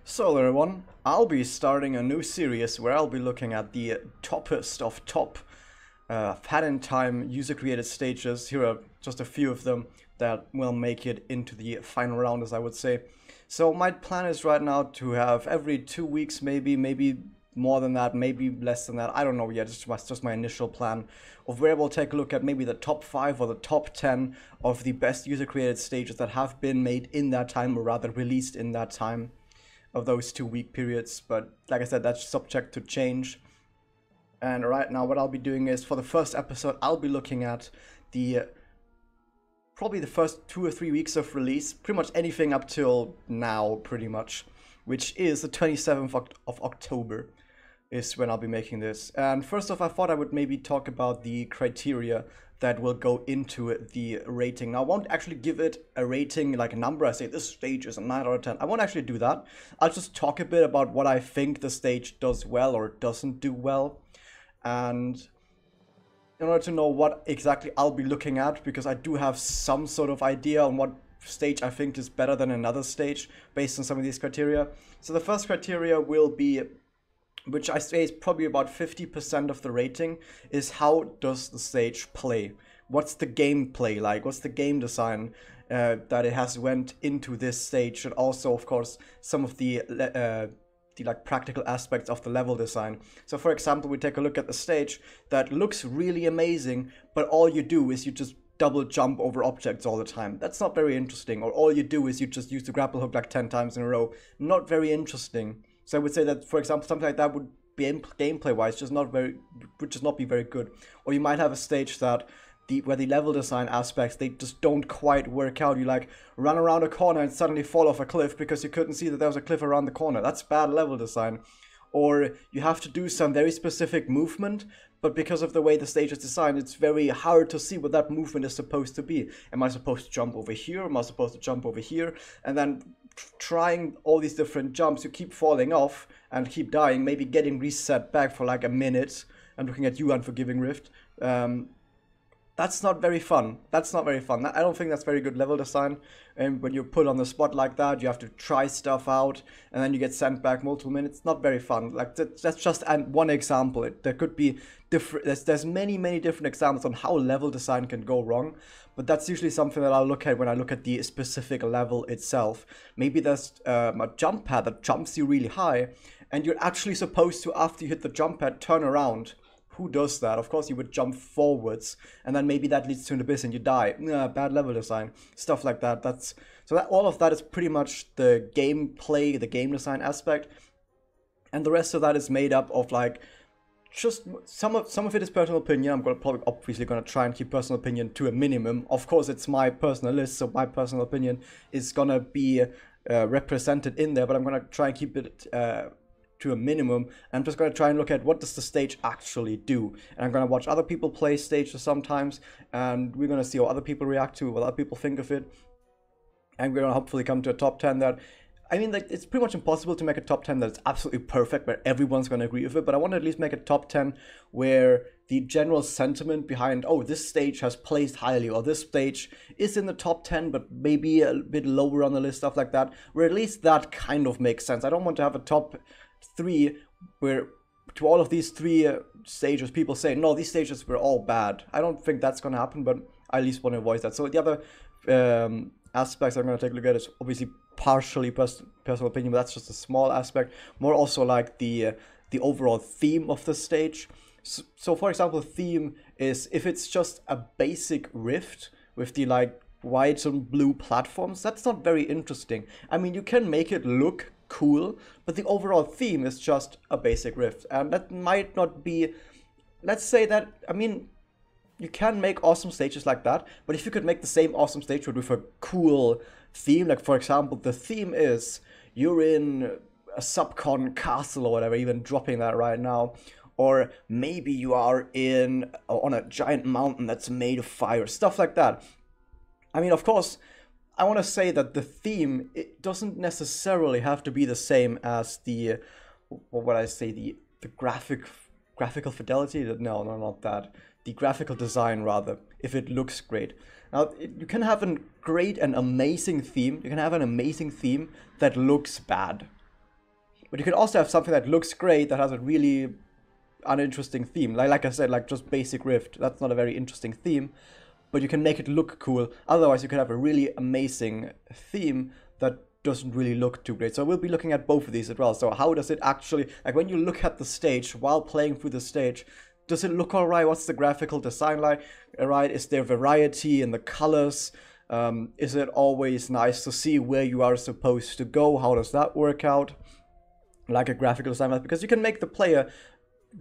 So everyone, I'll be starting a new series where I'll be looking at the toppest of top Fat in Time user-created stages. Here are just a few of them that will make it into the final round, as I would say. So my plan is right now to have every 2 weeks, maybe more than that, maybe less than that. I don't know yet. It's just my initial plan of where we'll take a look at maybe the top 5 or the top 10 of the best user-created stages that have been made in that time, or rather released in that time of those 2 week periods. But like I said, that's subject to change. And right now what I'll be doing is, for the first episode, I'll be looking at the probably the first 2 or 3 weeks of release, pretty much anything up till now, pretty much, which is the 27th of October is when I'll be making this. And first off, I thought I would maybe talk about the criteria that will go into the rating. Now, I won't actually give it a rating, like a number. I say this stage is a 9 out of 10. I won't actually do that. I'll just talk a bit about what I think the stage does well or doesn't do well. And in order to know what exactly I'll be looking at, because I do have some sort of idea on what stage I think is better than another stage based on some of these criteria. So the first criteria will be, which I say is probably about 50% of the rating, is how does the stage play? What's the gameplay like? What's the game design that it has went into this stage? And also, of course, some of the like practical aspects of the level design. So for example, we take a look at the stage that looks really amazing, but all you do is you just double jump over objects all the time. That's not very interesting. Or all you do is you just use the grapple hook like 10 times in a row. Not very interesting. So I would say that, for example, something like that would be gameplay-wise would just not be very good. Or you might have a stage that where the level design aspects, they just don't quite work out. You like run around a corner and suddenly fall off a cliff because you couldn't see that there was a cliff around the corner. That's bad level design. Or you have to do some very specific movement, but because of the way the stage is designed, it's very hard to see what that movement is supposed to be. Am I supposed to jump over here? Am I supposed to jump over here? And then trying all these different jumps, you keep falling off and keep dying, maybe getting reset back for like a minute. I'm looking at you, Unforgiving Rift. That's not very fun. That's not very fun. I don't think that's very good level design. And when you're put on the spot like that, you have to try stuff out, and then you get sent back multiple minutes. Not very fun. Like that's just one example. There could be different. There's many different examples on how level design can go wrong. But that's usually something that I'll look at when I look at the specific level itself. Maybe there's a jump pad that jumps you really high, and you're actually supposed to, after you hit the jump pad, turn around. Who does that? Of course, you would jump forwards, and then maybe that leads to an abyss and you die. Bad level design, stuff like that. All of that is pretty much the gameplay, the game design aspect, and the rest of that is made up of like just some of it is personal opinion. I'm obviously gonna try and keep personal opinion to a minimum. Of course, it's my personal list, so my personal opinion is gonna be represented in there, but I'm gonna try and keep it to a minimum. I'm just going to try and look at what does the stage actually do, and I'm going to watch other people play stages sometimes, and we're going to see how other people react to it, what other people think of it, and we're going to hopefully come to a top 10 that, I mean, like, it's pretty much impossible to make a top 10 that's absolutely perfect where everyone's going to agree with it, but I want to at least make a top 10 where the general sentiment behind, oh, this stage has placed highly, or this stage is in the top 10 but maybe a bit lower on the list, stuff like that, where at least that kind of makes sense. I don't want to have a top 3 where to all of these 3 stages people say, no, these stages were all bad. I don't think that's going to happen, but I at least want to avoid that. So the other aspects I'm going to take a look at is obviously partially personal opinion, but that's just a small aspect. More also like the overall theme of the stage. So for example, theme is if it's just a basic rift with the like white and blue platforms, that's not very interesting. I mean, you can make it look cool, but the overall theme is just a basic rift, and that might not be, let's say that, I mean, you can make awesome stages like that, but if you could make the same awesome stage with a cool theme, like for example, the theme is you're in a subcon castle or whatever, even dropping that right now, or maybe you are on a giant mountain that's made of fire, stuff like that. I mean, of course, I want to say that the theme, it doesn't necessarily have to be the same as the, what would I say, the graphical fidelity? No, not that. The graphical design, rather, if it looks great. Now, you can have an amazing theme. You can have an amazing theme that looks bad. But you can also have something that looks great, that has a really uninteresting theme. Like I said, like just basic Rift, that's not a very interesting theme, but you can make it look cool. Otherwise, you could have a really amazing theme that doesn't really look too great. So we'll be looking at both of these as well. So how does it actually, like when you look at the stage while playing through the stage, does it look alright? What's the graphical design like? Right? Is there variety in the colors? Is it always nice to see where you are supposed to go? How does that work out? Like a graphical design, because you can make the player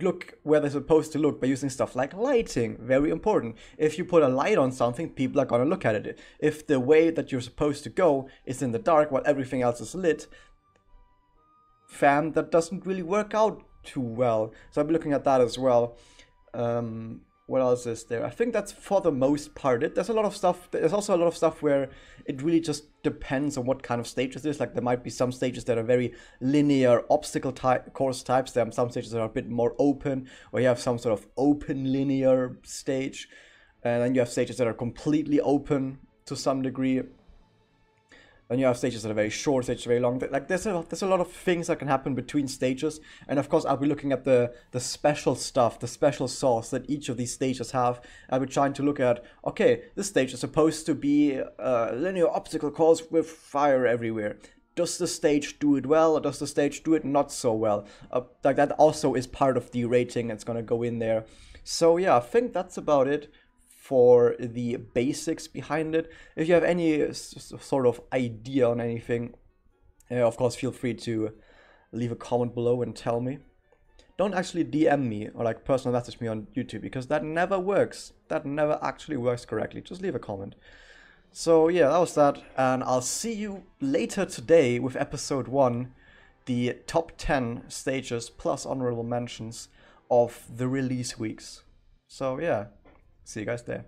look where they're supposed to look by using stuff like lighting. Very important. If you put a light on something, people are gonna look at it. If the way that you're supposed to go is in the dark while everything else is lit, fam, that doesn't really work out too well. So I'll be looking at that as well. What else is there? I think that's for the most part it. There's a lot of stuff. There's also a lot of stuff where it really just depends on what kind of stages it is. Like there might be some stages that are very linear obstacle course types. There are some stages that are a bit more open, or you have some sort of open linear stage, and then you have stages that are completely open to some degree. Then you have stages that are very short, stages very long. Like there's a lot of things that can happen between stages, and of course I'll be looking at the special stuff, the special sauce that each of these stages have. I'll be trying to look at, okay, this stage is supposed to be a linear obstacle course with fire everywhere. Does the stage do it well, or does the stage do it not so well? Like that also is part of the rating that's gonna go in there. So yeah, I think that's about it for the basics behind it. If you have any sort of idea on anything, of course feel free to leave a comment below and tell me. Don't actually DM me or like personal message me on YouTube, because that never works. That never actually works correctly. Just leave a comment. So yeah, that was that, and I'll see you later today with episode 1, the top 10 stages plus honorable mentions of the release weeks. So yeah, see you guys there.